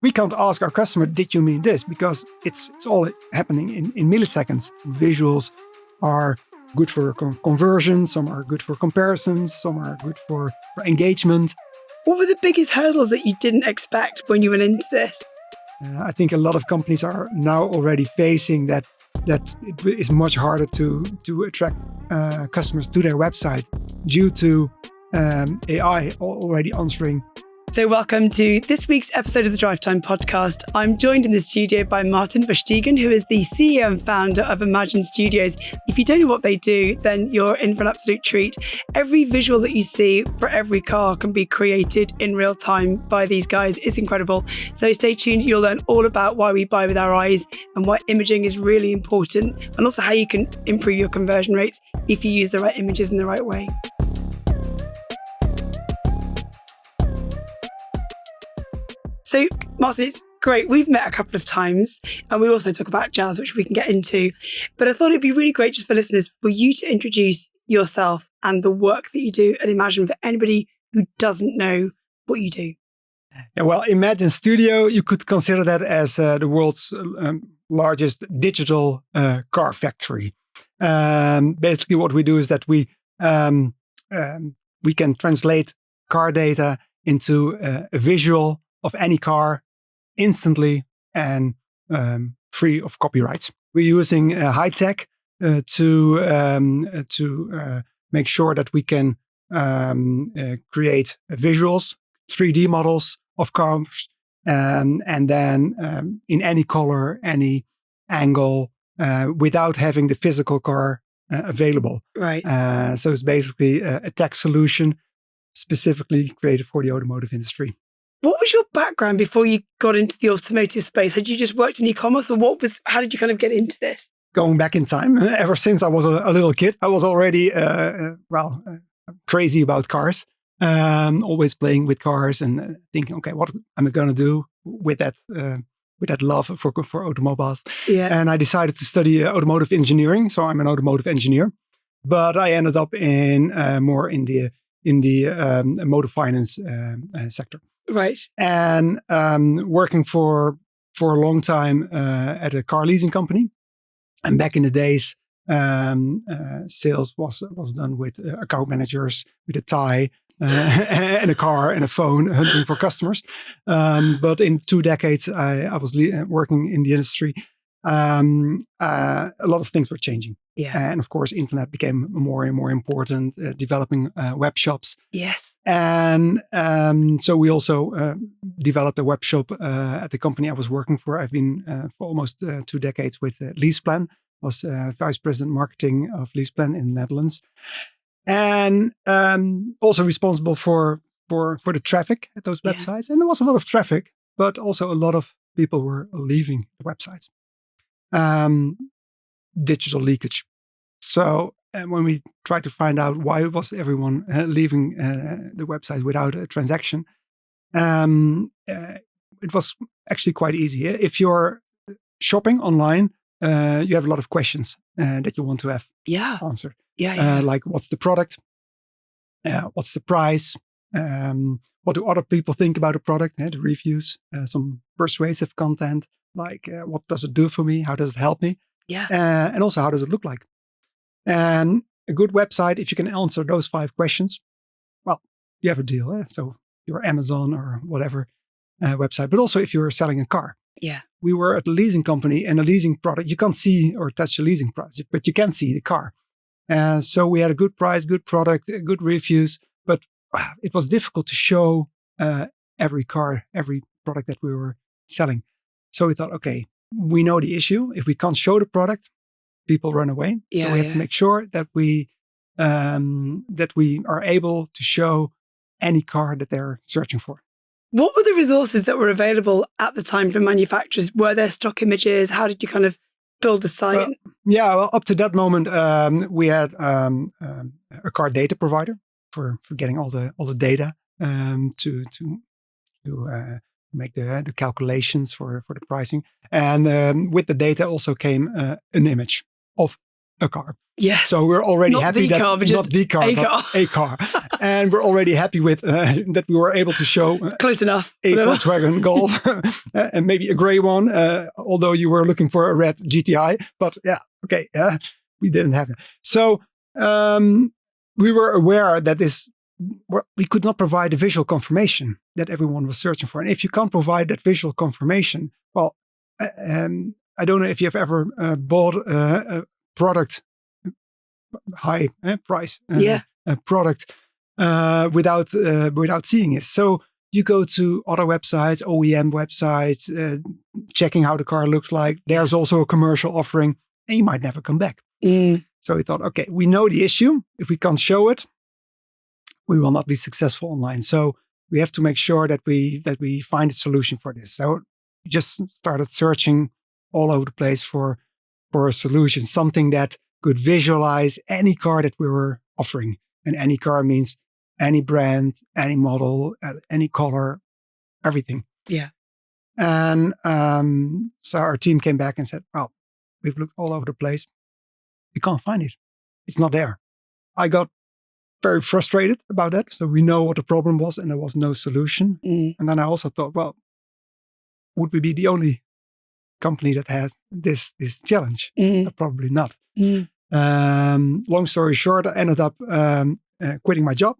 we can't ask our customer, did you mean this? Because it's all happening in milliseconds. Visuals are good for conversion, some are good for comparisons, some are good for engagement. What were the biggest hurdles that you didn't expect when you went into this? I think a lot of companies are now already facing that it is much harder to attract customers to their website due to AI already answering. So welcome to this week's episode of the Drivetime Podcast. I'm joined in the studio by Martijn Versteegen, who is the CEO and founder of Imagin.Studio. If you don't know what they do, then you're in for an absolute treat. Every visual that you see for every car can be created in real time by these guys. It's incredible. So stay tuned. You'll learn all about why we buy with our eyes and why imaging is really important, and also how you can improve your conversion rates if you use the right images in the right way. So, Martijn, it's great. We've met a couple of times and we also talk about jazz, which we can get into. But I thought it'd be really great just for listeners for you to introduce yourself and the work that you do at Imagin for anybody who doesn't know what you do. Yeah, well, Imagin.Studio, you could consider that as the world's largest digital car factory. Basically, what we do is that we can translate car data into a visual of any car instantly and free of copyrights. We're using high tech to make sure that we can create visuals, 3D models of cars, and then in any color, any angle, without having the physical car available. Right. So it's basically a tech solution specifically created for the automotive industry. What was your background before you got into the automotive space? Had you just worked in e-commerce, or how did you kind of get into this? Going back in time, ever since I was a little kid, I was already crazy about cars. Always playing with cars and thinking, okay, what am I going to do with that love for automobiles? Yeah. And I decided to study automotive engineering. So I'm an automotive engineer, but I ended up more in the motor finance sector. Right. And working for a long time at a car leasing company. And back in the days, sales was done with account managers with a tie and a car and a phone hunting for customers. But in 2 decades, I was working in the industry. A lot of things were changing. Yeah. And of course, internet became more and more important, developing web shops. Yes. And so we also developed a web shop at the company I was working for. I've been for almost 2 decades with LeasePlan. Was vice president marketing of LeasePlan in the Netherlands. And also responsible for the traffic at those websites. And there was a lot of traffic, but also a lot of people were leaving the websites. Digital leakage. So when we tried to find out why was everyone leaving the website without a transaction, it was actually quite easy. If you're shopping online, you have a lot of questions that you want to have answered. Like, what's the product? What's the price? What do other people think about the product? The reviews, some persuasive content, like what does it do for me? How does it help me? Yeah. And also, how does it look like? And a good website, if you can answer those 5 questions, well, you have a deal. So you're Amazon or whatever website, but also if you're selling a car. Yeah. We were at a leasing company, and a leasing product, you can't see or touch the leasing project, but you can see the car. So we had a good price, good product, good reviews, but it was difficult to show every car, every product that we were selling. So we thought, okay, we know the issue. If we can't show the product, people run away. So we have to make sure that we are able to show any car that they're searching for. What were the resources that were available at the time from manufacturers? Were there stock images? How did you kind of build a site? Well, up to that moment, we had a car data provider for getting all the data to make the calculations for the pricing. And with the data also came an image of a car. Yes. So we're already not happy the that car, but not the car, a but car. a car. And we're already happy with that we were able to show close enough a whatever. Volkswagen Golf and maybe a gray one, although you were looking for a red GTI. But yeah, okay, we didn't have it. So we were aware that we could not provide the visual confirmation that everyone was searching for. And if you can't provide that visual confirmation, well, I don't know if you've ever bought a product, high price product without seeing it. So you go to other websites, OEM websites, checking how the car looks like. There's also a commercial offering, and you might never come back. So we thought, okay, we know the issue. If we can't show it, we will not be successful online. So we have to make sure that we find a solution for this. So we just started searching all over the place for a solution, something that could visualize any car that we were offering. And any car means any brand, any model, any color, everything. Yeah. And so our team came back and said, well, we've looked all over the place. We can't find it. It's not there. I got very frustrated about that. So we know what the problem was and there was no solution. And then I also thought, well, would we be the only company that has this challenge? Probably not. Long story short, I ended up quitting my job.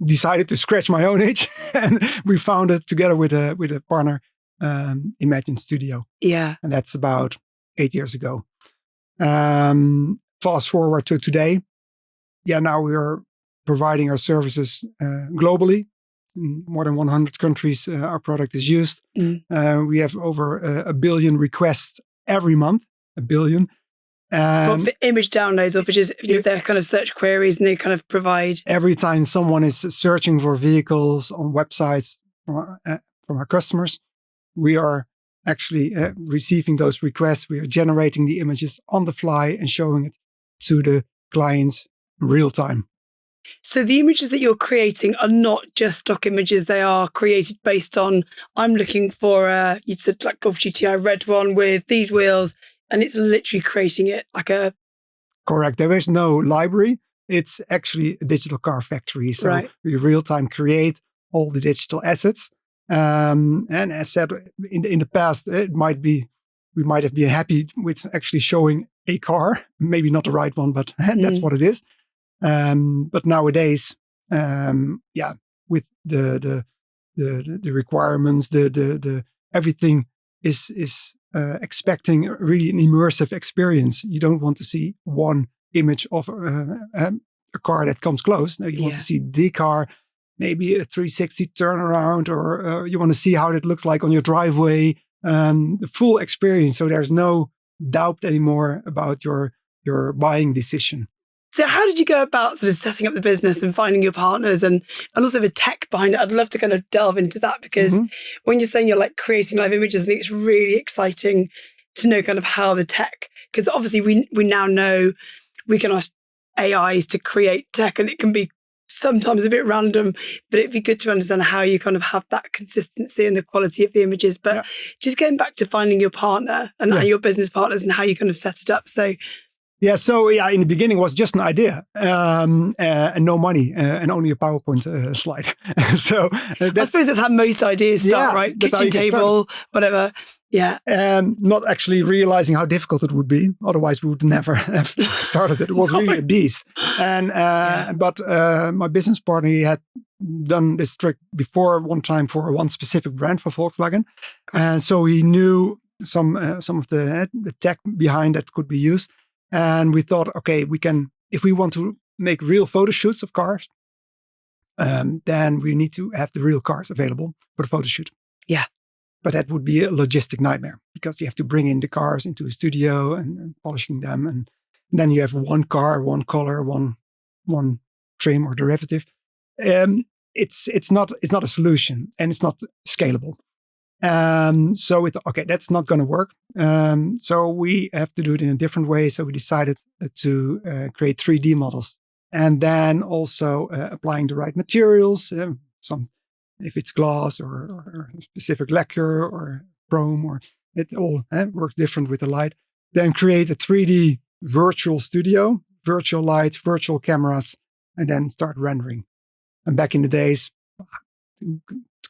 Decided to scratch my own itch, and we founded together with a partner, Imagin.Studio. Yeah, and that's about 8 years ago. Fast forward to today. Yeah, now we are providing our services globally. In more than 100 countries, our product is used. We have over a billion requests every month. A billion. For image downloads, or for just their kind of search queries, and they kind of provide. Every time someone is searching for vehicles on websites from our customers, we are actually receiving those requests. We are generating the images on the fly and showing it to the clients in real time. So the images that you're creating are not just stock images. They are created based on, I'm looking for you said like Golf GTI red one with these wheels. And it's literally creating it like a... Correct. There is no library. It's actually a digital car factory. So we real-time create all the digital assets. And as said, in the past, we might have been happy with actually showing a car. Maybe not the right one, but that's what it is. But nowadays, with the requirements, the everything is expecting really an immersive experience. You don't want to see one image of a car that comes close. No, you want to see the car, maybe a 360 turnaround, or you want to see how it looks like on your driveway, the full experience. So there's no doubt anymore about your buying decision. So how did you go about sort of setting up the business and finding your partners and also the tech behind it? I'd love to kind of delve into that, because when you're saying you're like creating live images, I think it's really exciting to know kind of how the tech, because obviously we now know we can ask AIs to create tech and it can be sometimes a bit random, but it'd be good to understand how you kind of have that consistency and the quality of the images. But just going back to finding your partner and your business partners and how you kind of set it up. So in the beginning it was just an idea and no money and only a PowerPoint slide. So I suppose that's how most ideas start, right? Kitchen table, whatever. Yeah. And not actually realizing how difficult it would be. Otherwise, we would never have started it. It was really a beast. And but my business partner, he had done this trick before one time for one specific brand for Volkswagen. And so he knew some of the tech behind that could be used. And we thought, okay, we can, if we want to make real photo shoots of cars, then we need to have the real cars available for the photo shoot. Yeah. But that would be a logistic nightmare, because you have to bring in the cars into a studio and polishing them. And then you have one car, one color, one trim or derivative. It's not a solution, and it's not scalable. So we thought, okay, that's not going to work. So we have to do it in a different way. So we decided to create 3D models, and then also applying the right materials, if it's glass or specific lacquer or chrome, or it all works different with the light. Then create a 3D virtual studio, virtual lights, virtual cameras, and then start rendering. And back in the days, it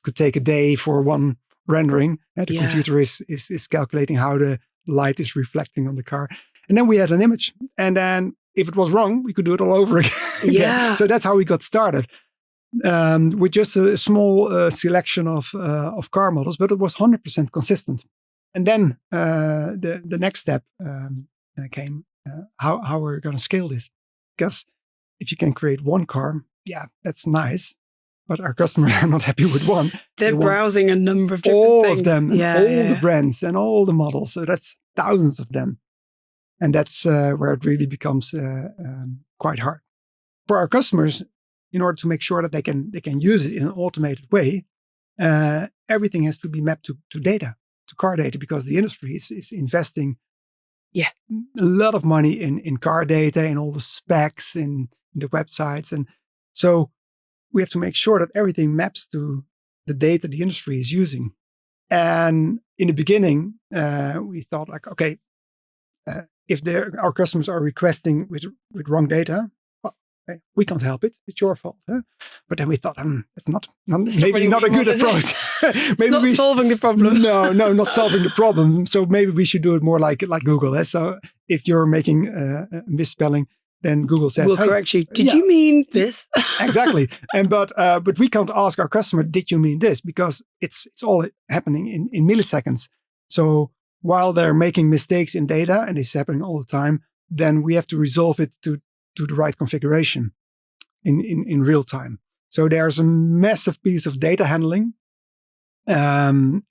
could take a day for one rendering. The computer is calculating how the light is reflecting on the car. And then we had an image. And then if it was wrong, we could do it all over again. Yeah. So that's how we got started. With just a small selection of car models, but it was 100% consistent. And then the next step came, how we're going to scale this. Because if you can create one car, that's nice. But our customers are not happy with one. They're browsing a number of different all things. Of them, the brands and all the models. So that's thousands of them. And that's where it really becomes quite hard. For our customers, in order to make sure that they can use it in an automated way, everything has to be mapped to data, to car data, because the industry is investing a lot of money in car data, in all the specs, in the websites. And so we have to make sure that everything maps to the data the industry is using. And in the beginning, we thought like, okay, if our customers are requesting with wrong data, well, we can't help it. It's your fault. Huh? But then we thought, it's not a good approach. Maybe it's not solving the problem. No, not solving the problem. So maybe we should do it more like Google. Eh? So if you're making a misspelling, then Google says, we'll correct you. Did you mean this? Exactly. But we can't ask our customer, did you mean this? Because it's all happening in milliseconds. So while they're making mistakes in data, and it's happening all the time, then we have to resolve it to the right configuration in real time. So there's a massive piece of data handling. After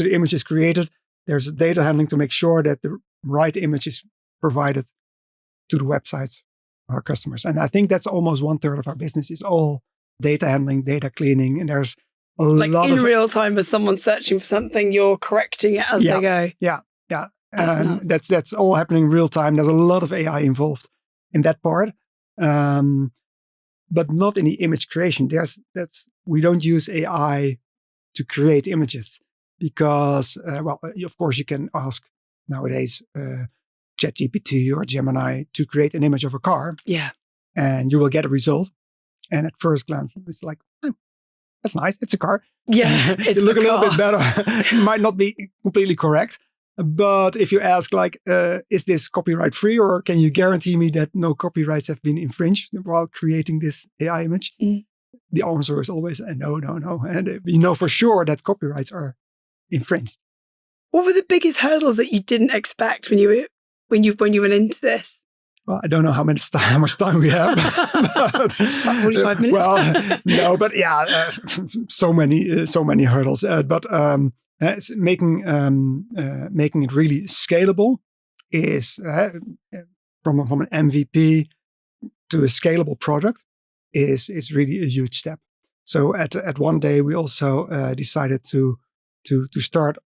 the image is created, there's data handling to make sure that the right image is provided to the websites of our customers. And I think that's almost 1/3 of our business is all data handling, data cleaning. And there's a lot in real time, as someone's searching for something, you're correcting it as they go. Yeah. That's all happening in real time. There's a lot of AI involved in that part. But not in the image creation. We don't use AI to create images because, of course, you can ask nowadays ChatGPT or Gemini to create an image of a car. Yeah. And you will get a result. And at first glance, it's like, that's nice. It's a car. Yeah. It's look a little bit better. It might not be completely correct. But if you ask, is this copyright free, or can you guarantee me that no copyrights have been infringed while creating this AI image? The answer is always no. And we know for sure that copyrights are infringed. What were the biggest hurdles that you didn't expect when you went into this? Well, I don't know how much time we have. About 45 minutes. Well, no, but so many hurdles. Making it really scalable is from an MVP to a scalable product is really a huge step. So at one day we also decided to start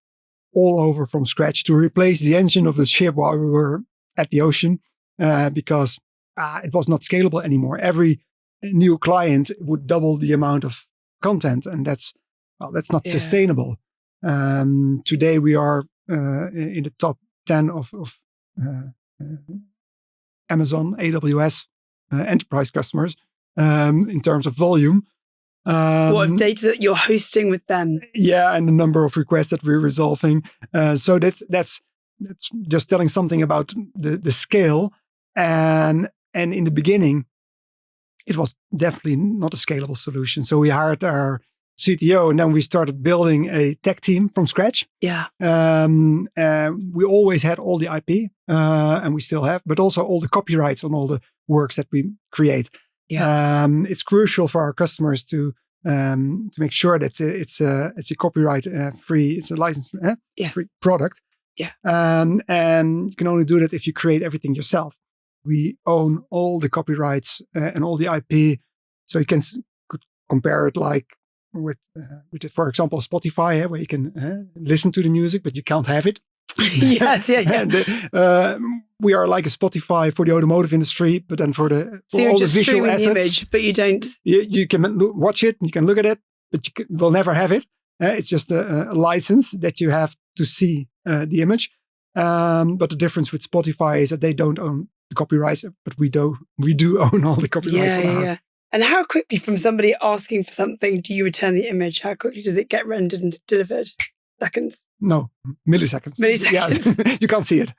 all over from scratch to replace the engine of the ship while we were at the ocean because it was not scalable anymore. Every new client would double the amount of content, and that's not sustainable. Today we are in the top 10 of Amazon, AWS enterprise customers in terms of volume. What data that you're hosting with them? Yeah, and the number of requests that we're resolving. So that's just telling something about the scale. And in the beginning, it was definitely not a scalable solution. So we hired our CTO, and then we started building a tech team from scratch. Yeah. We always had all the IP, and we still have, but also all the copyrights on all the works that we create. Yeah. It's crucial for our customers to make sure that it's a copyright free, it's a license free product. Yeah. And you can only do that if you create everything yourself. We own all the copyrights and all the IP, so you could compare it like with for example, Spotify, where you can listen to the music, but you can't have it. Yes, yeah. And, we are like a Spotify for the automotive industry, but then for all the visual assets, the image, but you don't. You can watch it, you can look at it, but you will never have it. It's just a license that you have to see the image. But the difference with Spotify is that they don't own the copyrights, but we do own all the copyrights. Yeah. And how quickly from somebody asking for something do you return the image? How quickly does it get rendered and delivered? Seconds? No, milliseconds. Yeah, you can't see it.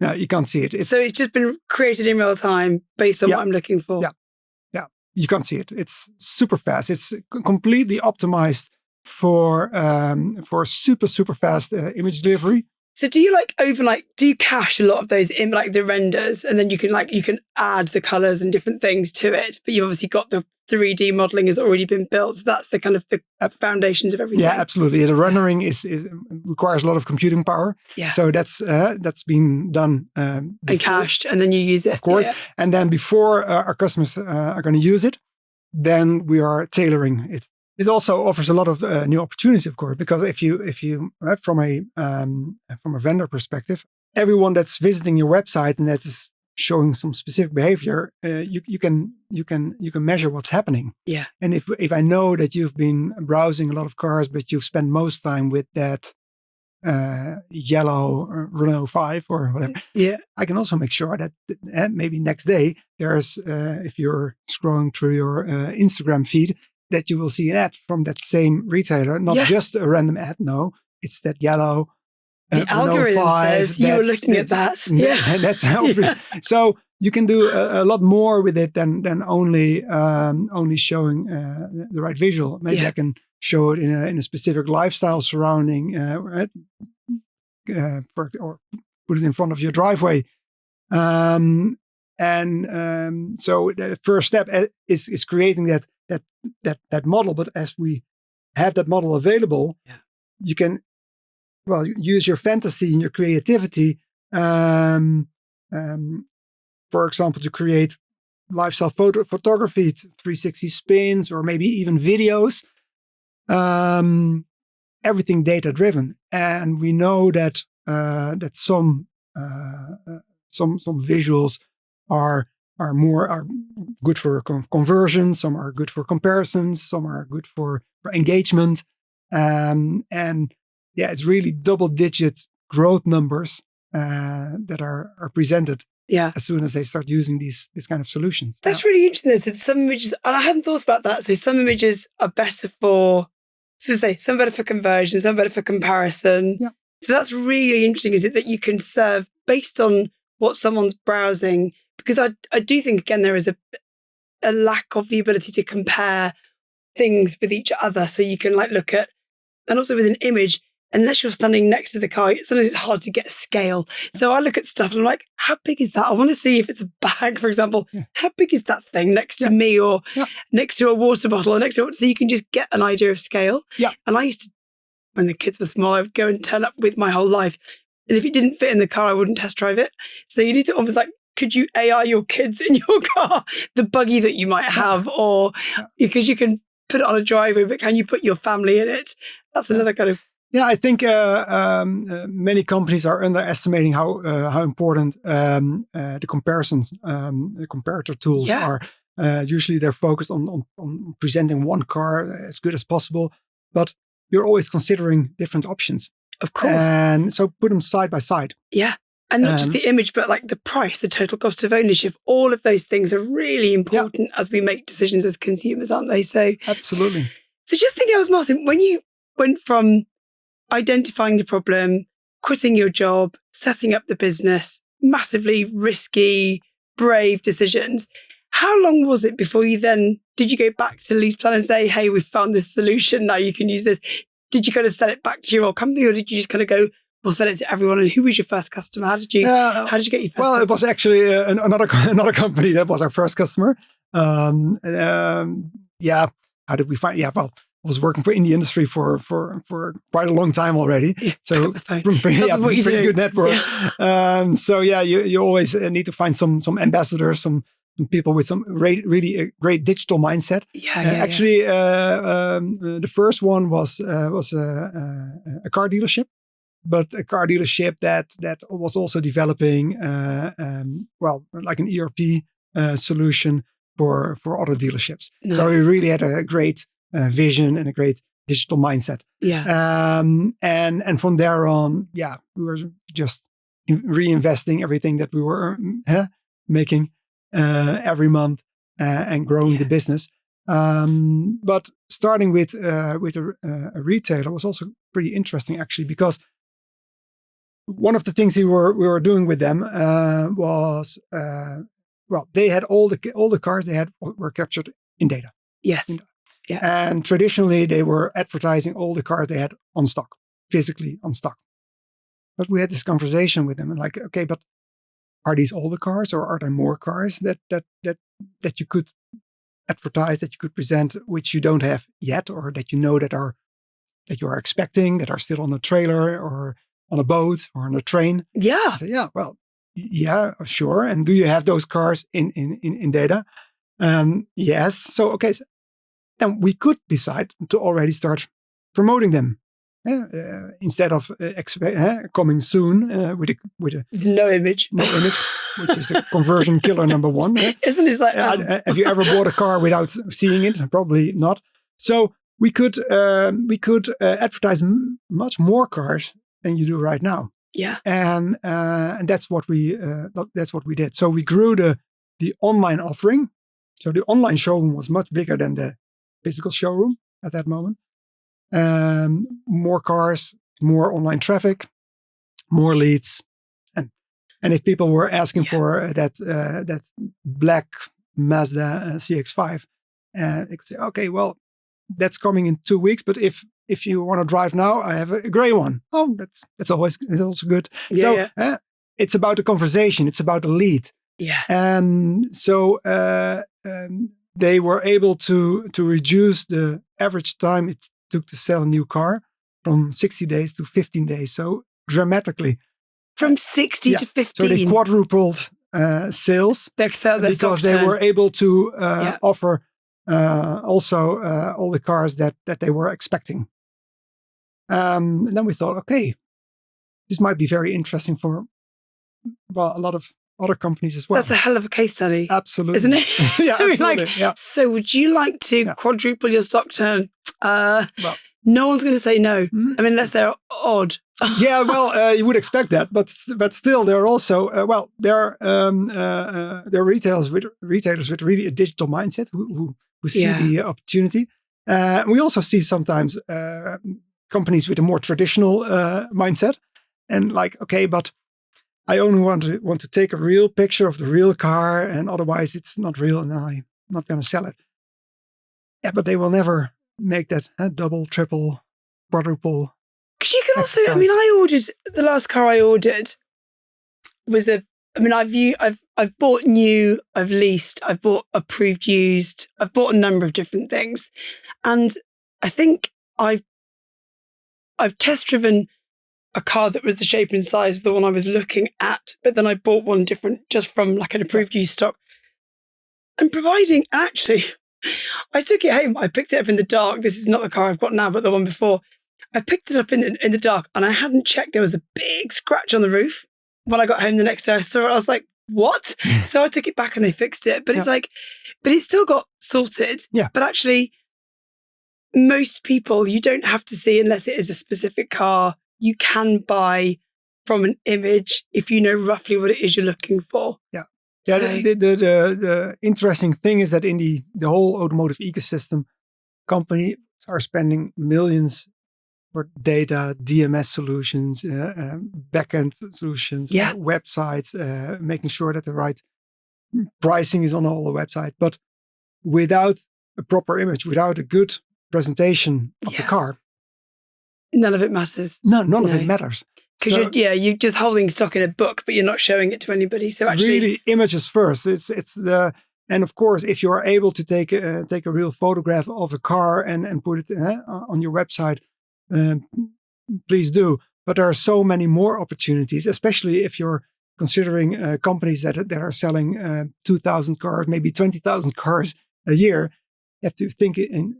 No, you can't see it. So it's just been created in real time based on what I'm looking for. Yeah, you can't see it. It's super fast. It's completely optimized for super fast image delivery. So do you do you cache a lot of those in like the renders, and then you can add the colors and different things to it, but you've obviously got the 3D modeling has already been built. So that's the kind of the foundations of everything. Yeah, absolutely. The rendering is requires a lot of computing power. Yeah. So that's been done and cached, and then you use it. Of course. Yeah. And then before our customers are going to use it, then we are tailoring it. It also offers a lot of new opportunities, of course, because if you from a vendor perspective, everyone that's visiting your website and that's showing some specific behavior, you can measure what's happening. Yeah. And if I know that you've been browsing a lot of cars, but you've spent most time with that yellow Renault 5 or whatever, I can also make sure that maybe next day there's if you're scrolling through your Instagram feed, that you will see an ad from that same retailer, not just a random ad. No, it's that yellow. The algorithm says you were looking at that. Yeah, and that's how. Yeah. So you can do a lot more with it than only showing the right visual. Maybe I can show it in a specific lifestyle surrounding, or put it in front of your driveway. So the first step is creating that model. But as we have that model available, you can use your fantasy and your creativity, for example, to create lifestyle photography, 360 spins, or maybe even videos. Everything data driven, and we know that some visuals are good for conversion, some are good for comparisons, some are good for engagement, and it's really double-digit growth numbers that are presented. Yeah. As soon as they start using these kind of solutions. That's really interesting. So some images, and I hadn't thought about that. So some images are better for, some better for conversion, some better for comparison. Yeah. So that's really interesting. Is it that you can serve based on what someone's browsing? Because I do think, again, there is a lack of the ability to compare things with each other. So you can look at, and also with an image, unless you're standing next to the car, sometimes it's hard to get a scale. So I look at stuff and I'm like, how big is that? I want to see if it's a bag, for example. Yeah. How big is that thing next to me, or next to a water bottle, or so you can just get an idea of scale. Yeah. And I used to, when the kids were small, I would go and turn up with my whole life. And if it didn't fit in the car, I wouldn't test drive it. So you need to almost could you AI your kids in your car, the buggy that you might have, or because you can put it on a driveway, but can you put your family in it? That's another kind of. Yeah, I think many companies are underestimating how important the comparisons, the comparator tools are. Usually they're focused on presenting one car as good as possible, but you're always considering different options. Of course. And so put them side by side. Yeah. And not just the image, but the price, the total cost of ownership, all of those things are really important as we make decisions as consumers, aren't they? So absolutely. So just thinking, Martin, when you went from identifying the problem, quitting your job, setting up the business, massively risky, brave decisions. How long was it before did you go back to LeasePlan and say, hey, we've found this solution, now you can use this? Did you kind of sell it back to your old company, or did you just kind of go, we'll sell it to everyone? And who was your first customer? How did you get your first customer? It was actually another company that was our first customer. How did we find? I was working in the industry for quite a long time already. Yeah, so pretty good network. Yeah. You always need to find some ambassadors, some people with some really great digital mindset. Actually, the first one was a car dealership, but a car dealership that was also developing an ERP solution for auto dealerships. Nice. So we really had a great vision and a great digital mindset. Yeah. And from there on, we were just reinvesting everything that we were making every month and growing the business. But starting with a retailer was also pretty interesting, actually, because one of the things we were doing with them was they had all the cars they had were captured in data. Yes. Yeah. And traditionally, they were advertising all the cars they had on stock, physically on stock. But we had this conversation with them, and like, okay, but are these all the cars, or are there more cars that you could advertise, that you could present, which you don't have yet, or that you know that you are expecting, that are still on a trailer or on a boat or on a train? Yeah. So yeah, sure. And do you have those cars in data? Yes. So okay, then we could decide to already start promoting them. Instead of coming soon with no image, which is a conversion killer number one. Isn't it like? Have you ever bought a car without seeing it? Probably not. So we could advertise much more cars than you do right now. Yeah, and that's what we did. So we grew the online offering. So the online showroom was much bigger than the physical showroom at that moment. More cars, more online traffic, more leads, and if people were asking for that black Mazda CX-5, they could say, okay, well, that's coming in 2 weeks, but if you want to drive now, I have a gray one. Oh, that's also good. It's about the conversation. It's about the lead. Yeah. And so they were able to reduce the average time it took to sell a new car from 60 days to 15 days. So dramatically. From 60 to 15. So they quadrupled sales because they were able to offer also all the cars that they were expecting. And then we thought, okay, this might be very interesting for a lot of other companies as well. That's a hell of a case study. Absolutely. Isn't it? Yeah, absolutely. So would you like to quadruple your stock turn? No one's going to say no. I mean, unless they're odd. Yeah, well, you would expect that, but still, there are also there are retailers with really a digital mindset who see the opportunity. We also see sometimes companies with a more traditional mindset, and like, okay, but I only want to take a real picture of the real car, and otherwise it's not real, and I'm not going to sell it. Yeah, but they will never make that double, triple, quadruple. Because you can also, I mean, the last car I ordered was I've bought new, I've leased, I've bought approved used, I've bought a number of different things. And I think I've test driven a car that was the shape and size of the one I was looking at, but then I bought one different just from like an approved used stock. And actually, I took it home, I picked it up in the dark. This is not the car I've got now, but the one before. I picked it up in the dark, and I hadn't checked there was a big scratch on the roof. When I got home the next day, I saw it. I was like, what? So I took it back and they fixed it. But it's like, but it still got sorted. Yeah. But actually, most people, you don't have to see unless it is a specific car. You can buy from an image if you know roughly what it is you're looking for. Yeah. Yeah, the interesting thing is that in the whole automotive ecosystem, companies are spending millions for data, DMS solutions, backend solutions, websites, making sure that the right pricing is on all the websites. But without a proper image, without a good presentation of the car, none of it matters. None of it matters. Because you're just holding stock in a book, but you're not showing it to anybody. So it's actually, really images first. And of course, if you are able to take a real photograph of a car and put it on your website, please do. But there are so many more opportunities, especially if you're considering companies that are selling 2,000 cars, maybe 20,000 cars a year. You have to think in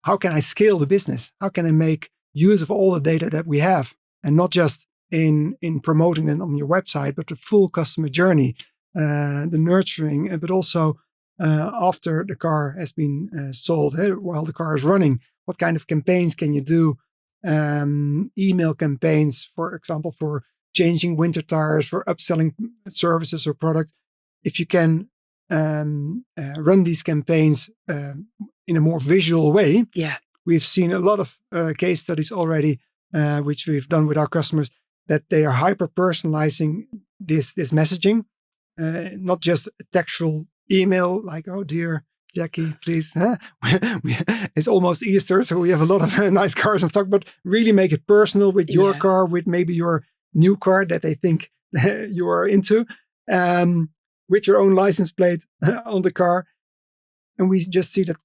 how can I scale the business? How can I make use of all the data that we have? And not just in promoting them on your website, but the full customer journey, the nurturing, but also after the car has been sold, while the car is running. What kind of campaigns can you do? Email campaigns, for example, for changing winter tires, for upselling services or product. If you can run these campaigns in a more visual way, we've seen a lot of case studies already, which we've done with our customers, that they are hyper personalizing this messaging, not just a textual email like, "Oh dear Jacqui, please." It's almost Easter, so we have a lot of nice cars in stock, but really make it personal with your car, with maybe your new car that they think you are into, with your own license plate on the car. And we just see that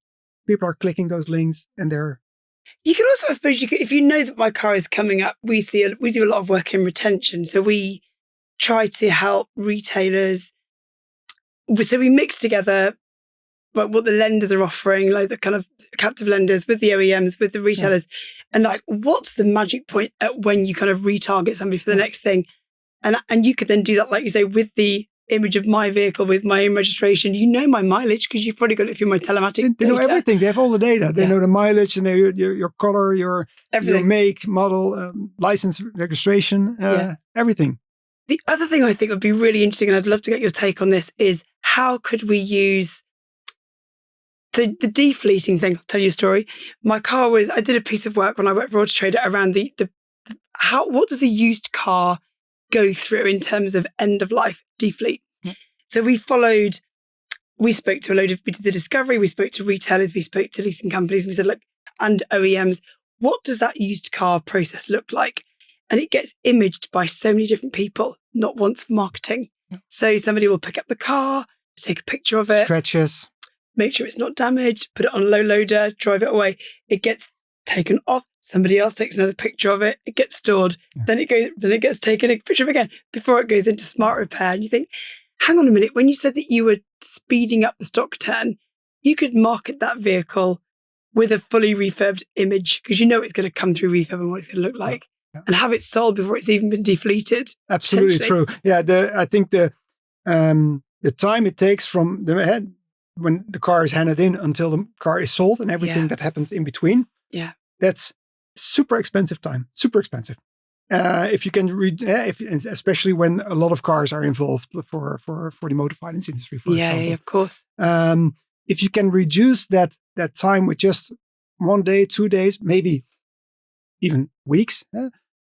people are clicking those links, and they're... You can also, I suppose, if you know that my car is coming up, we do a lot of work in retention. So we try to help retailers. So we mix together what the lenders are offering, like the kind of captive lenders, with the OEMs, with the retailers. And like, what's the magic point at when you kind of retarget somebody for the next thing? And you could then do that, like you say, with the image of my vehicle, with my own registration. You know my mileage because you've probably got it through my telematic They know everything. They have all the data. They know the mileage, and they your color, your make, model, license, registration, everything. The other thing I think would be really interesting, and I'd love to get your take on this, is how could we use the defleeting thing? I'll tell you a story. My car I did a piece of work when I worked for Auto Trader around what does a used car go through in terms of end of life defleet. So we spoke to we did the discovery, we spoke to retailers, we spoke to leasing companies, we said, look, and OEMs, what does that used car process look like? And it gets imaged by so many different people, not once for marketing. So somebody will pick up the car, take a picture of it, stretches, make sure it's not damaged, put it on a low loader, drive it away. It gets taken off. Somebody else takes another picture of it. It gets stored. Then it gets taken a picture of again before it goes into smart repair. And you think, hang on a minute. When you said that you were speeding up the stock turn, you could market that vehicle with a fully refurbed image because you know it's going to come through refurb and what it's going to look like, and have it sold before it's even been defleeted. Absolutely true. Yeah, I think the time it takes from the head when the car is handed in until the car is sold and everything that happens in between. Yeah, that's super expensive time. Super expensive. If you can especially when a lot of cars are involved for the motor finance industry, for example. Yeah, of course. If you can reduce that time with just 1 day, 2 days, maybe even weeks,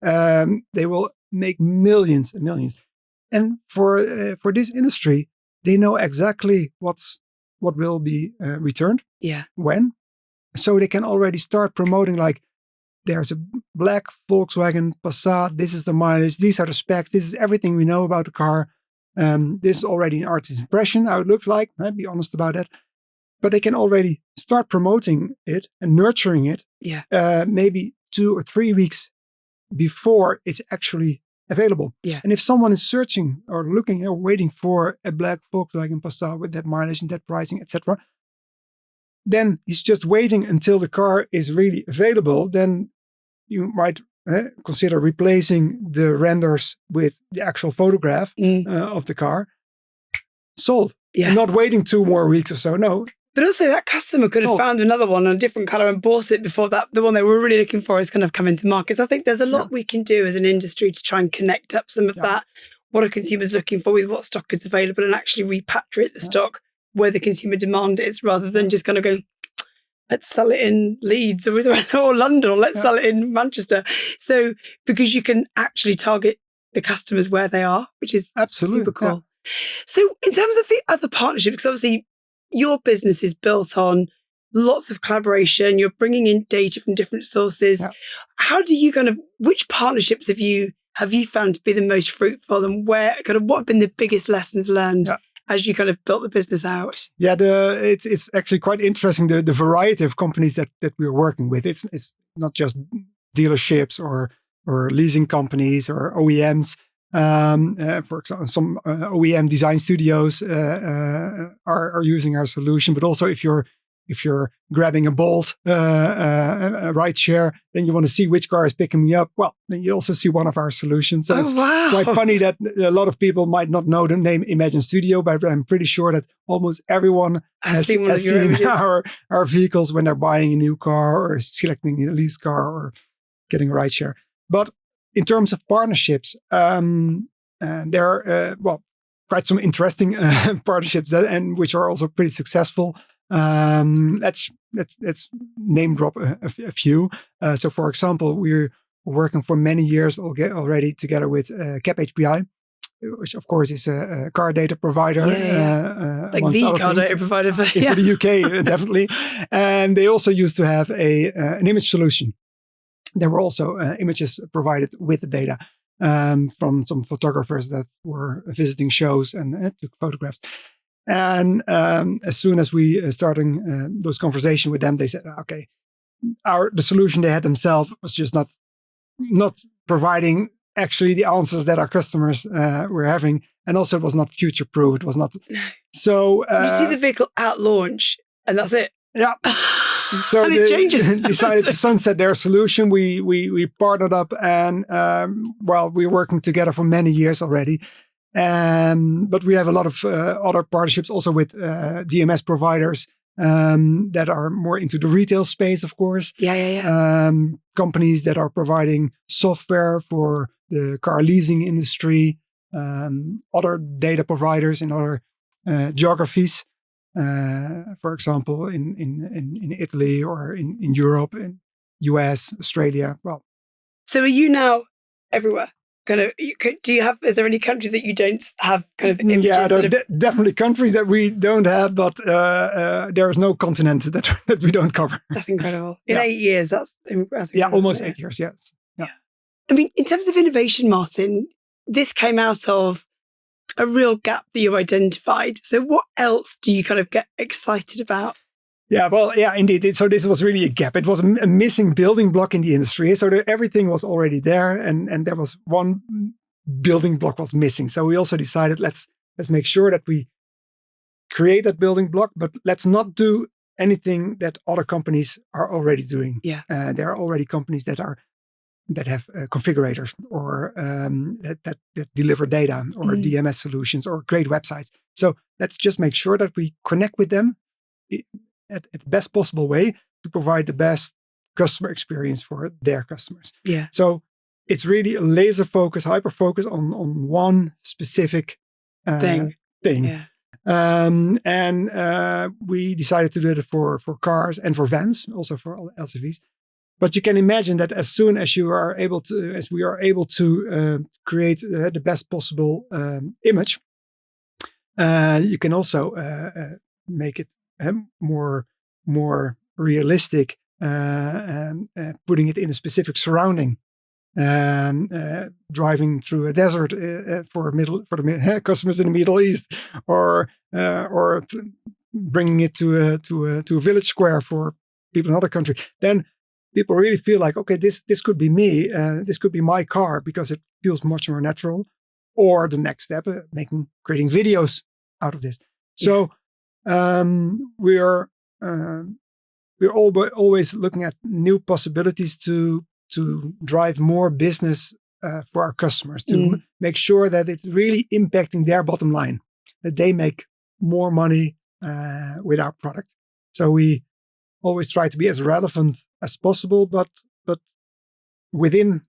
they will make millions and millions. And for this industry, they know exactly what will be returned, when, so they can already start promoting, like, there's a black Volkswagen Passat. This is the mileage. These are the specs. This is everything we know about the car. This is already an artist's impression, how it looks like. I'd be honest about that. But they can already start promoting it and nurturing it. Maybe 2 or 3 weeks before it's actually available. And if someone is searching or looking or waiting for a black Volkswagen Passat with that mileage and that pricing, etc., then he's just waiting until the car is really available. Then you might consider replacing the renders with the actual photograph of the car. Sold. And not waiting 2 more weeks or so. No. But also that customer could have found another one on a different color and bought it before the one they were really looking for is kind of come into market. So I think there's a lot we can do as an industry to try and connect up some of that, what are consumers looking for with what stock is available, and actually repatriate the stock where the consumer demand is, rather than just kind of go, let's sell it in Leeds or London, or let's sell it in Manchester. So because you can actually target the customers where they are, which is super cool. So in terms of the other partnerships, because obviously your business is built on lots of collaboration, you're bringing in data from different sources. How do you which partnerships have you found to be the most fruitful, and what have been the biggest lessons learned as you kind of built the business out? It's actually quite interesting, the variety of companies that we're working with. It's not just dealerships or leasing companies or OEMs. For example, some OEM design studios are using our solution, but also if you're grabbing a Bolt, a ride share, then you want to see which car is picking me up. Well, then you also see one of our solutions. So it's quite funny that a lot of people might not know the name Imagin.Studio, but I'm pretty sure that almost everyone has seen our vehicles when they're buying a new car or selecting a lease car or getting a ride share. But in terms of partnerships, there are quite some interesting partnerships which are also pretty successful. Let's name drop a few. So, for example, we're working for many years already together with Cap HPI, which of course is a car data provider. Like the car data provider for the UK, definitely. And they also used to have an image solution. There were also images provided with the data from some photographers that were visiting shows and took photographs. And as soon as we starting those conversations with them, they said, okay, the solution they had themselves was just not providing actually the answers that our customers were having. And also it was not future-proof. It was not. So you see the vehicle at launch and that's it. Yeah. So and it changes. Decided to sunset their solution. We partnered up and we're working together for many years already. But we have a lot of other partnerships also with DMS providers that are more into the retail space, of course. Companies that are providing software for the car leasing industry, other data providers in other geographies. For example, in Italy or in Europe, in US, Australia. Well, so are you now everywhere? Is there any country that you don't have kind of images? Yeah, there are definitely countries that we don't have, but there is no continent that we don't cover. That's incredible. In 8 years, that's impressive. Yeah, almost 8 years, yes. Yeah. I mean, in terms of innovation, Martin, this came out of a real gap that you identified. So what else do you kind of get excited about? Yeah, well, yeah, indeed. So this was really a gap. It was a missing building block in the industry. So everything was already there, and there was one building block was missing. So we also decided let's make sure that we create that building block, but let's not do anything that other companies are already doing. Yeah, there are already companies that have configurators or that deliver data or DMS solutions or create websites. So let's just make sure that we connect with them at the best possible way to provide the best customer experience for their customers. Yeah. So it's really a laser focus, hyper focus on one specific thing. Yeah. We decided to do it for cars and for vans, also for LCVs. But you can imagine that as soon as we are able to create the best possible image, you can also make it more realistic, putting it in a specific surrounding, driving through a desert for the customers in the Middle East, or bringing it to a village square for people in another country. Then people really feel like, okay, this could be me, this could be my car, because it feels much more natural. Or the next step, creating videos out of this. So we're always looking at new possibilities to drive more business for our customers, to make sure that it's really impacting their bottom line, that they make more money with our product. So we always try to be as relevant as possible, but within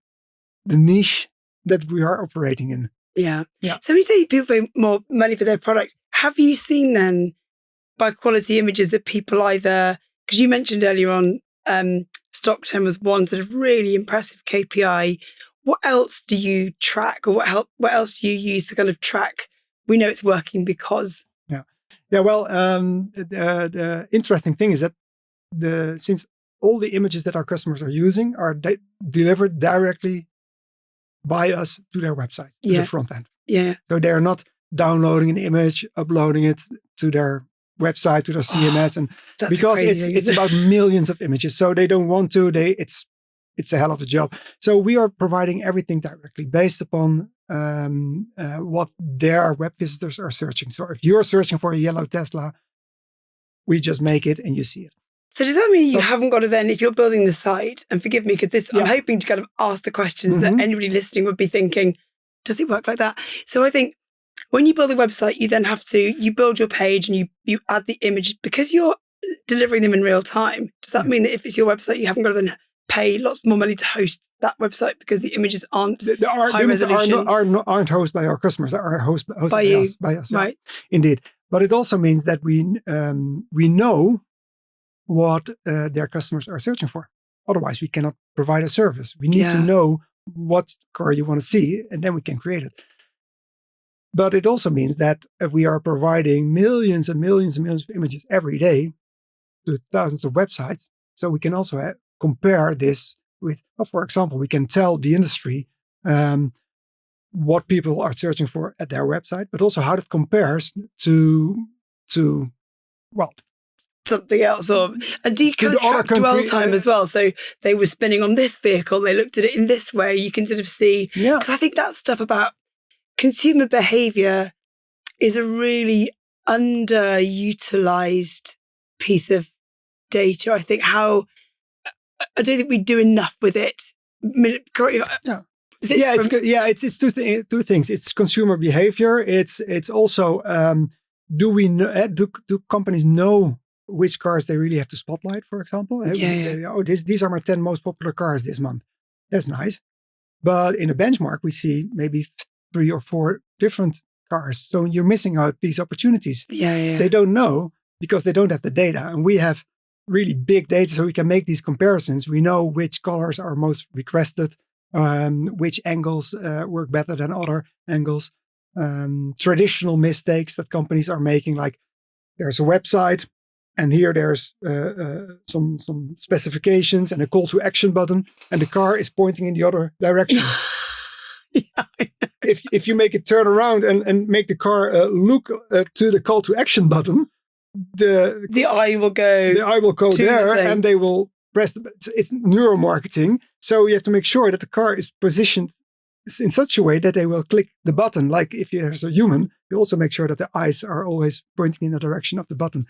the niche that we are operating in. Yeah. So when you say people pay more money for their product, have you seen then by quality images that people either, because you mentioned earlier on, Stockton was one sort of really impressive KPI. What else do you track, or what else do you use to kind of track? We know it's working because. Yeah. Well, the interesting thing is that since all the images that our customers are using are delivered directly by us to their website, to the front end. Yeah. So they're not downloading an image, uploading it to their website, to their CMS, and because it's about millions of images, so they don't want to. It's a hell of a job. So we are providing everything directly based upon what their web visitors are searching. So if you're searching for a yellow Tesla, we just make it and you see it. So does that mean you haven't got to then, if you're building the site, and forgive me because this, I'm hoping to kind of ask the questions that anybody listening would be thinking, does it work like that? So I think when you build a website, you then have to, you build your page and you add the image because you're delivering them in real time. Does that mean that if it's your website, you haven't got to then pay lots more money to host that website because the images aren't high images resolution. aren't hosted by our customers, are hosted by us. Yeah. Right. Indeed. But it also means that we know what their customers are searching for. Otherwise, we cannot provide a service. We need to know what car you want to see, and then we can create it. But it also means that we are providing millions and millions and millions of images every day to thousands of websites. So we can also compare this with, for example, we can tell the industry what people are searching for at their website, but also how that compares to something else, and do you kind of track dwell time as well? So they were spinning on this vehicle, they looked at it in this way. You can sort of see, because I think that stuff about consumer behavior is a really underutilized piece of data. I don't think we do enough with it. It's two things. It's consumer behavior. It's also do companies know which cars they really have to spotlight, for example? These are my 10 most popular cars this month. That's nice. But in a benchmark, we see maybe 3 or 4 different cars. So you're missing out these opportunities. They don't know because they don't have the data. And we have really big data, so we can make these comparisons. We know which colors are most requested, which angles work better than other angles. Traditional mistakes that companies are making, like there's a website, and here there's some specifications and a call to action button, and the car is pointing in the other direction. If you make it turn around and make the car look to the call to action button, the eye will go there, and they will press. It's neuromarketing, so you have to make sure that the car is positioned in such a way that they will click the button. Like if there's a human, you also make sure that the eyes are always pointing in the direction of the button.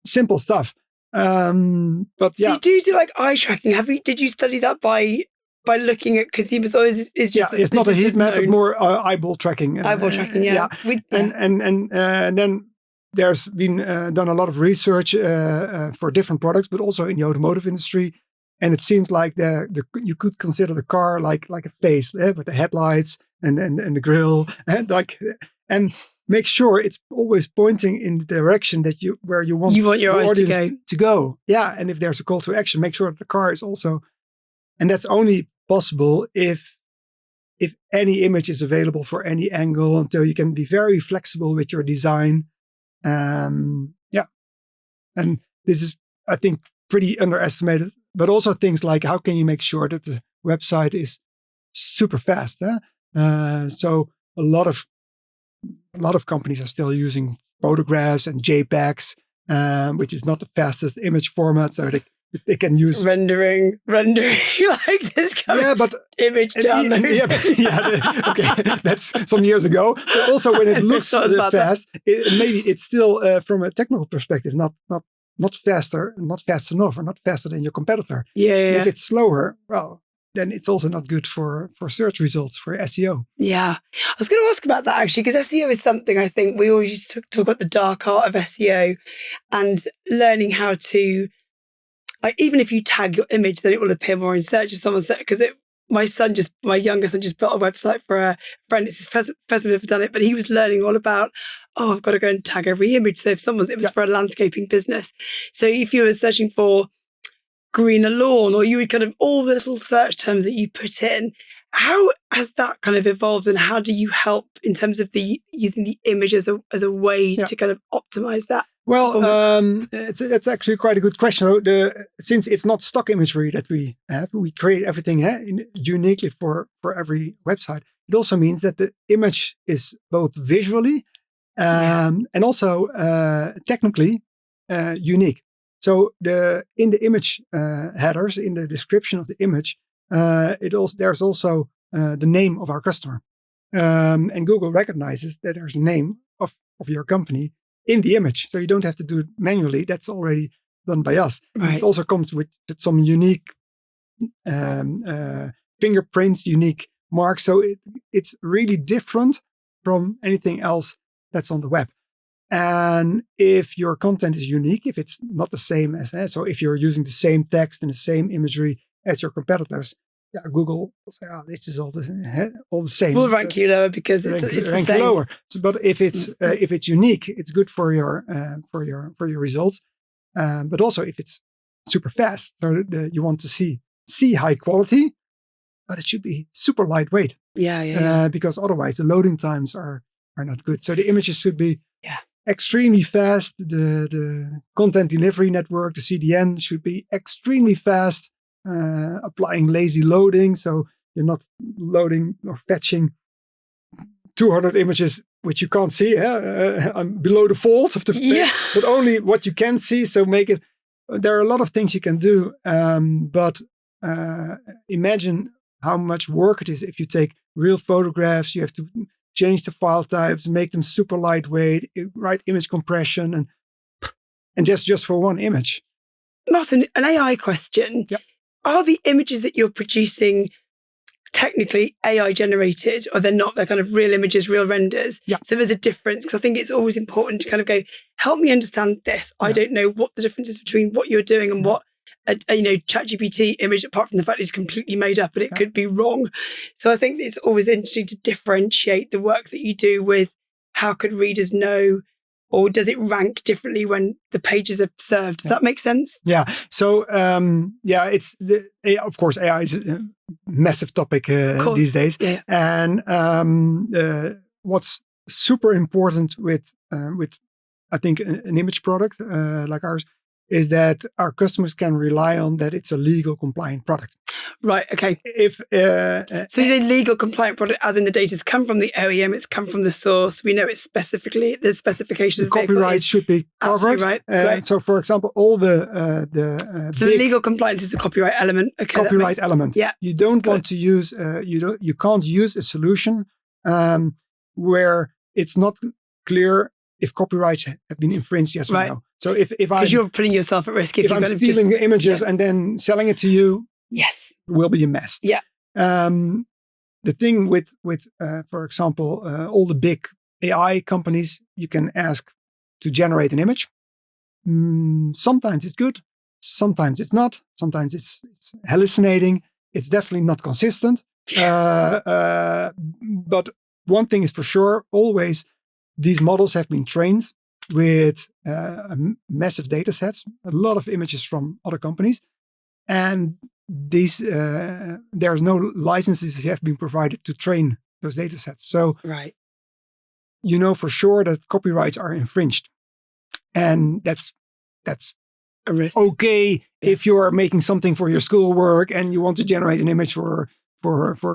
Simple stuff. But so you do like eye tracking. Did you study that by looking at consumers? Or it's not a heat map, but more eyeball tracking. Eyeball tracking, yeah. And then there's been done a lot of research for different products, but also in the automotive industry. And it seems like you could consider the car like a face with the headlights and the grille and make sure it's always pointing in the direction that where you want your eyes to go. Yeah, and if there's a call to action, make sure that the car is also, and that's only possible if any image is available for any angle, until you can be very flexible with your design. And this is, I think, pretty underestimated. But also things like, how can you make sure that the website is super fast? So a lot of companies are still using photographs and JPEGs, which is not the fastest image format. So they can use rendering like this kind of image download. Okay, that's some years ago. But also when it looks fast, maybe it's still from a technical perspective not faster, not fast enough, or not faster than your competitor. If it's slower, well, then it's also not good for search results, for SEO. Yeah. I was going to ask about that actually, because SEO is something I think we always used to talk about, the dark art of SEO, and learning how to, like, even if you tag your image, then it will appear more in search if someone said, because my youngest son just built a website for a friend. It's his first time ever done it, but he was learning all about, I've got to go and tag every image. So if it was for a landscaping business. So if you were searching for greener lawn, or you would kind of all the little search terms that you put in, how has that kind of evolved, and how do you help in terms of using the image as a way to kind of optimize that? Well, it's actually quite a good question. Since it's not stock imagery that we have, we create everything uniquely for every website. It also means that the image is both visually and also technically unique. So in the image headers, in the description of the image, there's also the name of our customer, and Google recognizes that there's a name of your company in the image, so you don't have to do it manually. That's already done by us. Right. It also comes with some unique fingerprints, unique marks. So it's really different from anything else that's on the web. And if your content is unique, if it's not the same so if you're using the same text and the same imagery as your competitors, Google will say, "Oh, this is all the same." We'll rank you lower because it's the same. Lower. So, but if it's unique, it's good for your results. But also if it's super fast, so you want to see high quality, but it should be super lightweight. Because otherwise the loading times are not good. So the images should be extremely fast. The content delivery network, the CDN, should be extremely fast. Applying lazy loading, so you're not loading or fetching 200 images which you can't see below the folds of the but only what you can see. So make it. There are a lot of things you can do, but imagine how much work it is if you take real photographs. You have to change the file types, make them super lightweight, write image compression, and just for one image. Martin, an AI question. Yep. Are the images that you're producing technically AI generated, or they're not? They're kind of real images, real renders. Yeah. So there's a difference, because I think it's always important to kind of go, help me understand this. I don't know what the difference is between what you're doing and what a ChatGPT image, apart from the fact it's completely made up and it could be wrong. So I think it's always interesting to differentiate the work that you do with how could readers know, or does it rank differently when the pages are served? Does that make sense? Yeah. So, it's of course, AI is a massive topic these days. Yeah. And what's super important with I think an image product like ours is that our customers can rely on that it's a legal compliant product. Right. Okay. So it's a legal compliant product, as in the data's come from the OEM, it's come from the source. We know it's specifically the specifications. The copyright should be covered. Right. So, for example, all the so the legal compliance is the copyright element. Okay, copyright element. Yeah. You don't want to use. You can't use a solution where it's not clear if copyrights have been infringed, yes or no. So if because you're putting yourself at risk if I'm stealing the images and then selling it to you, yes, it will be a mess. Yeah. The thing with for example, all the big AI companies, you can ask to generate an image. Sometimes it's good, sometimes it's not. Sometimes it's hallucinating. It's definitely not consistent. But one thing is for sure, always. These models have been trained with massive data sets, a lot of images from other companies. And there's no licenses that have been provided to train those data sets. So you know for sure that copyrights are infringed. And that's a risk. Okay if you're making something for your schoolwork and you want to generate an image for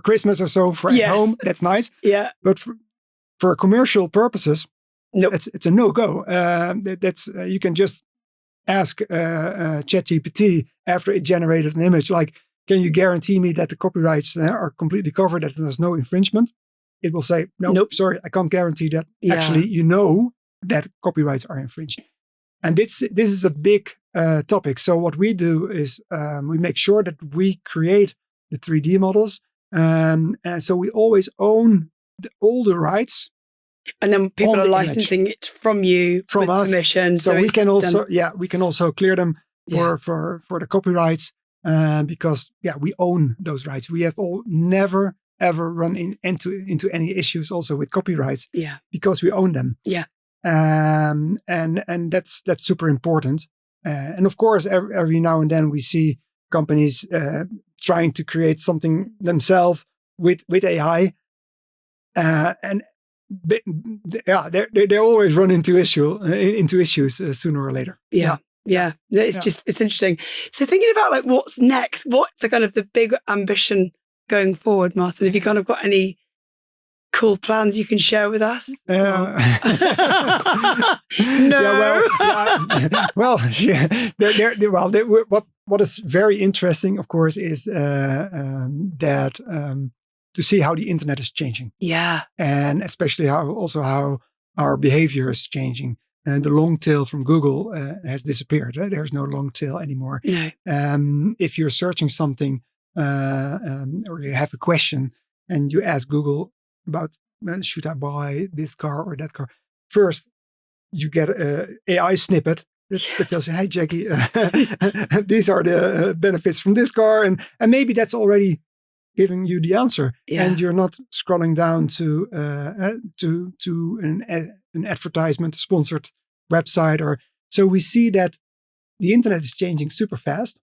Christmas or so for at home, that's nice. Yeah. But for commercial purposes, nope. It's a no-go. That's you can just ask ChatGPT after it generated an image, like, can you guarantee me that the copyrights are completely covered, that there's no infringement? It will say, nope. Sorry, I can't guarantee that. Yeah. Actually, you know that copyrights are infringed. And this is a big topic. So what we do is we make sure that we create the 3D models. And so we always own all the rights, and then people are licensing it from you, from us, permission. So we can also clear them for the copyrights because we own those rights. We have never ever run into any issues also with copyrights. Because we own them. And that's super important. And of course, every now and then we see companies trying to create something themselves with AI. And they always run into issues sooner or later. It's interesting. So thinking about like what's next, what's the kind of the big ambition going forward, Martin? Have you kind of got any cool plans you can share with us? No. What is very interesting, of course, is that to see how the internet is changing. Yeah. And especially how our behavior is changing. And the long tail from Google has disappeared. There's no long tail anymore. No. If you're searching something or you have a question and you ask Google about, should I buy this car or that car? First, you get an AI snippet that tells you, hey, Jacqui, these are the benefits from this car. And maybe that's already giving you the answer. Yeah. And you're not scrolling down to an advertisement, a sponsored website. So we see that the internet is changing super fast.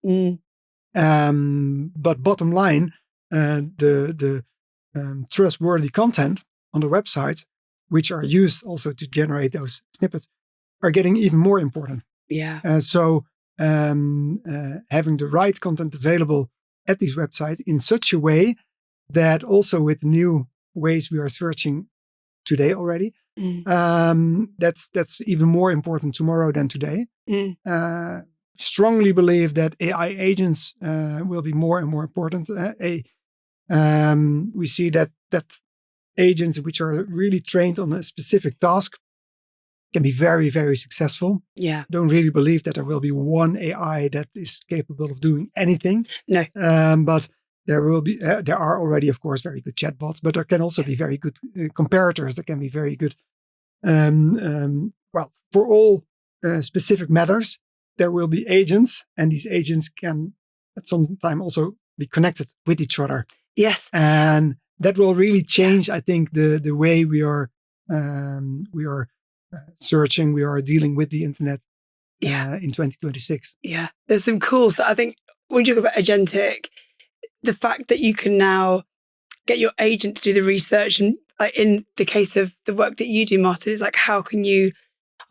But bottom line, the trustworthy content on the websites, which are used also to generate those snippets, are getting even more important. Yeah. So having the right content available at these websites in such a way that also with new ways we are searching today already, that's even more important tomorrow than today. Strongly believe that AI agents will be more and more important. We see that agents which are really trained on a specific task can be very, very successful. Yeah. Don't really believe that there will be one AI that is capable of doing anything. No. But there are already, of course, very good chatbots, but there can also be very good comparators that can be very good. For all specific matters, there will be agents, and these agents can at some time also be connected with each other. Yes. And that will really change, I think, the way we are searching, we are dealing with the internet in 2026. Yeah. There's some cool stuff. I think when you talk about agentic, the fact that you can now get your agent to do the research, and in the case of the work that you do, Martin, it's like, how can you,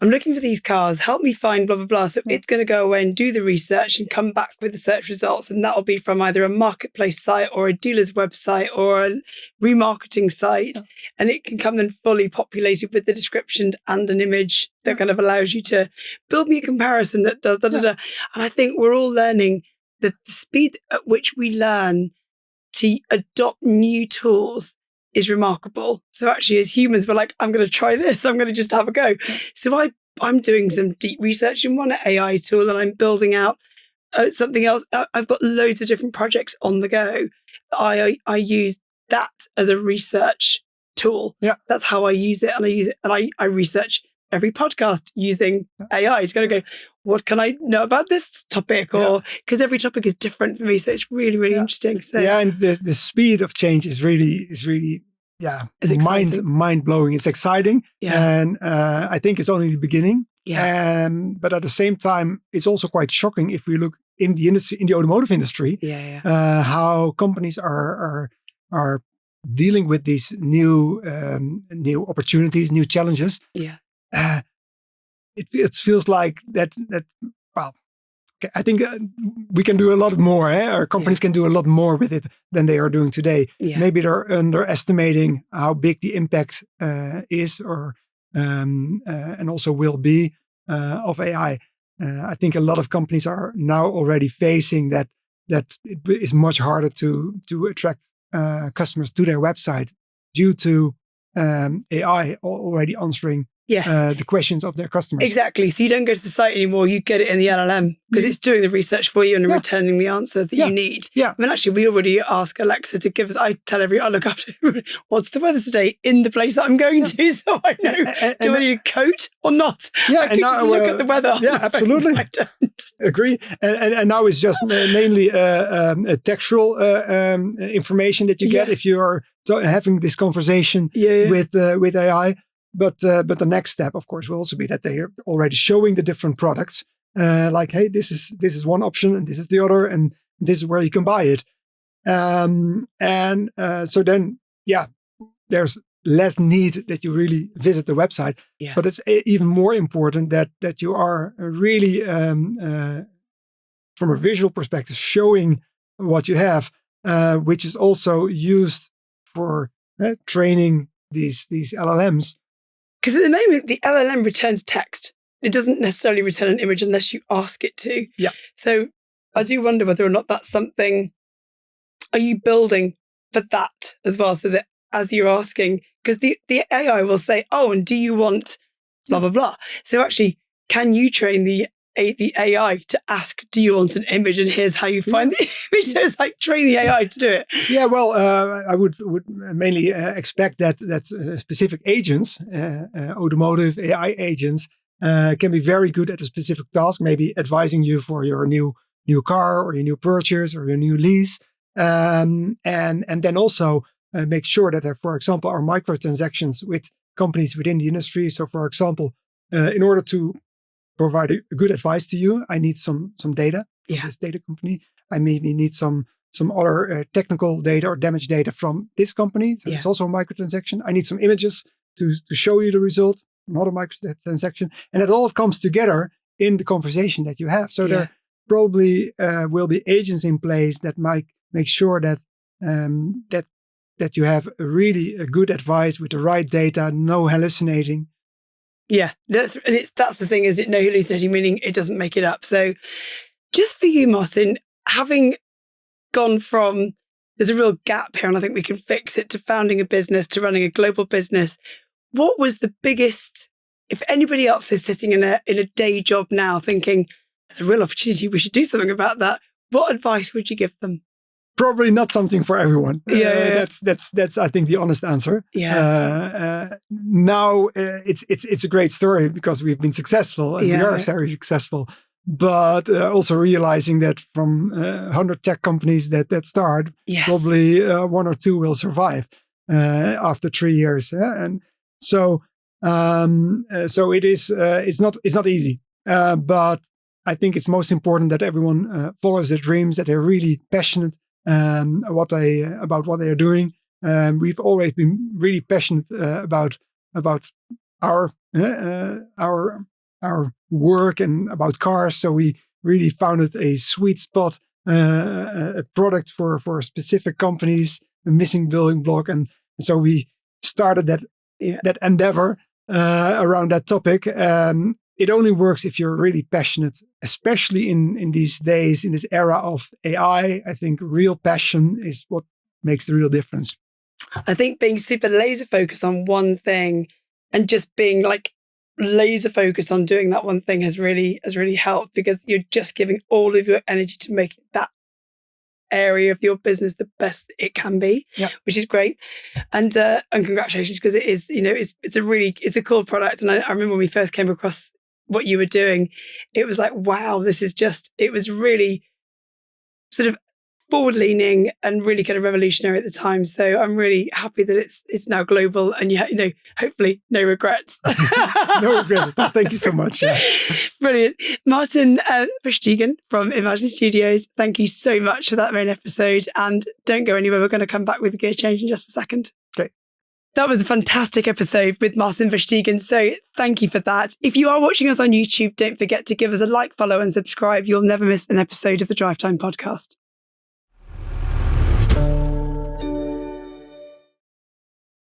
I'm looking for these cars, help me find blah, blah, blah. So it's going to go away and do the research and come back with the search results. And that'll be from either a marketplace site or a dealer's website or a remarketing site. Yeah. And it can come then fully populated with the description and an image that kind of allows you to build me a comparison that does And I think we're all learning the speed at which we learn to adopt new tools is remarkable. So actually, as humans, we're like, I'm going to try this. I'm going to just have a go. So I'm doing some deep research in one AI tool, and I'm building out something else. I've got loads of different projects on the go. I use that as a research tool. Yeah, that's how I use it, and I use it, and I research every podcast using AI to go, what can I know about this topic? Or because every topic is different for me. So it's really, really interesting. So and the speed of change is really mind blowing. It's exciting. Yeah. And I think it's only the beginning. Yeah. But at the same time, it's also quite shocking if we look in the industry, in the automotive industry, how companies are dealing with these new opportunities, new challenges. Yeah. It feels like that. Well, okay, I think we can do a lot more. Our companies can do a lot more with it than they are doing today. Yeah. Maybe they're underestimating how big the impact is, or and also will be of AI. I think a lot of companies are now already facing that it is much harder to attract customers to their website due to AI already answering the questions of their customers. Exactly. So you don't go to the site anymore. You get it in the LLM because it's doing the research for you and returning the answer that you need. Yeah. I mean, actually, we already ask Alexa to give us, I look after what's the weather today in the place that I'm going to, so I know, do I need a coat or not? Yeah. I can just look at the weather. Yeah, absolutely. I don't. Agree. And now it's just mainly a textual information that you get if you are having this conversation with AI. But the next step, of course, will also be that they are already showing the different products. Like, hey, this is one option, and this is the other, and this is where you can buy it. So then, there's less need that you really visit the website. Yeah. But it's even more important that you are really, from a visual perspective, showing what you have, which is also used for training these LLMs. Because at the moment, the LLM returns text. It doesn't necessarily return an image unless you ask it to. Yeah. So I do wonder whether or not that's something, are you building for that as well? So that as you're asking, because the AI will say, oh, and do you want blah, blah, blah. So actually, can you train the AI to ask, do you want an image? And here's how you find the image. So it's like train the AI to do it. Yeah, well, I would mainly expect that specific agents, automotive AI agents, can be very good at a specific task, maybe advising you for your new car or your new purchase or your new lease. And then also make sure that there, for example, are microtransactions with companies within the industry. So, for example, in order to provide a good advice to you, I need some data. Yeah. This data company. I maybe need some other technical data or damage data from this company. So it's also a microtransaction. I need some images to show you the result, another microtransaction. And it all comes together in the conversation that you have. So there probably will be agents in place that might make sure that that you have a good advice with the right data, no hallucinating. Yeah, that's the thing, is it? No hallucinating, meaning it doesn't make it up. So just for you, Martin, having gone from, there's a real gap here and I think we can fix it, to founding a business, to running a global business, what was the biggest, if anybody else is sitting in a day job now thinking, there's a real opportunity, we should do something about that, what advice would you give them? Probably not something for everyone. That's I think the honest answer. Now it's a great story because we've been successful and we are very successful. But also realizing that from 100 tech companies that start, probably one or two will survive after 3 years. And so it is. It's not easy. But I think it's most important that everyone follows their dreams, that they're really passionate about what they are doing. We've always been really passionate about our work and about cars. So we really founded a sweet spot, a product for specific companies, a missing building block, and so we started that endeavor around that topic. It only works if you're really passionate, especially in these days, in this era of AI. I think real passion is what makes the real difference. I think being super laser focused on one thing and just being like laser focused on doing that one thing has really helped, because you're just giving all of your energy to make that area of your business the best it can be, which is great. And congratulations, because it is, it's a cool product. And I remember when we first came across what you were doing, it was like, wow, it was really sort of forward leaning and really kind of revolutionary at the time. So I'm really happy that it's now global, and hopefully no regrets. No regrets. Thank you so much. Brilliant. Martijn Versteegen from Imagin.Studio, thank you so much for that main episode, and don't go anywhere. We're going to come back with a gear change in just a second. Okay. That was a fantastic episode with Martijn Versteegen, so thank you for that. If you are watching us on YouTube, don't forget to give us a like, follow and subscribe. You'll never miss an episode of the Drivetime Podcast.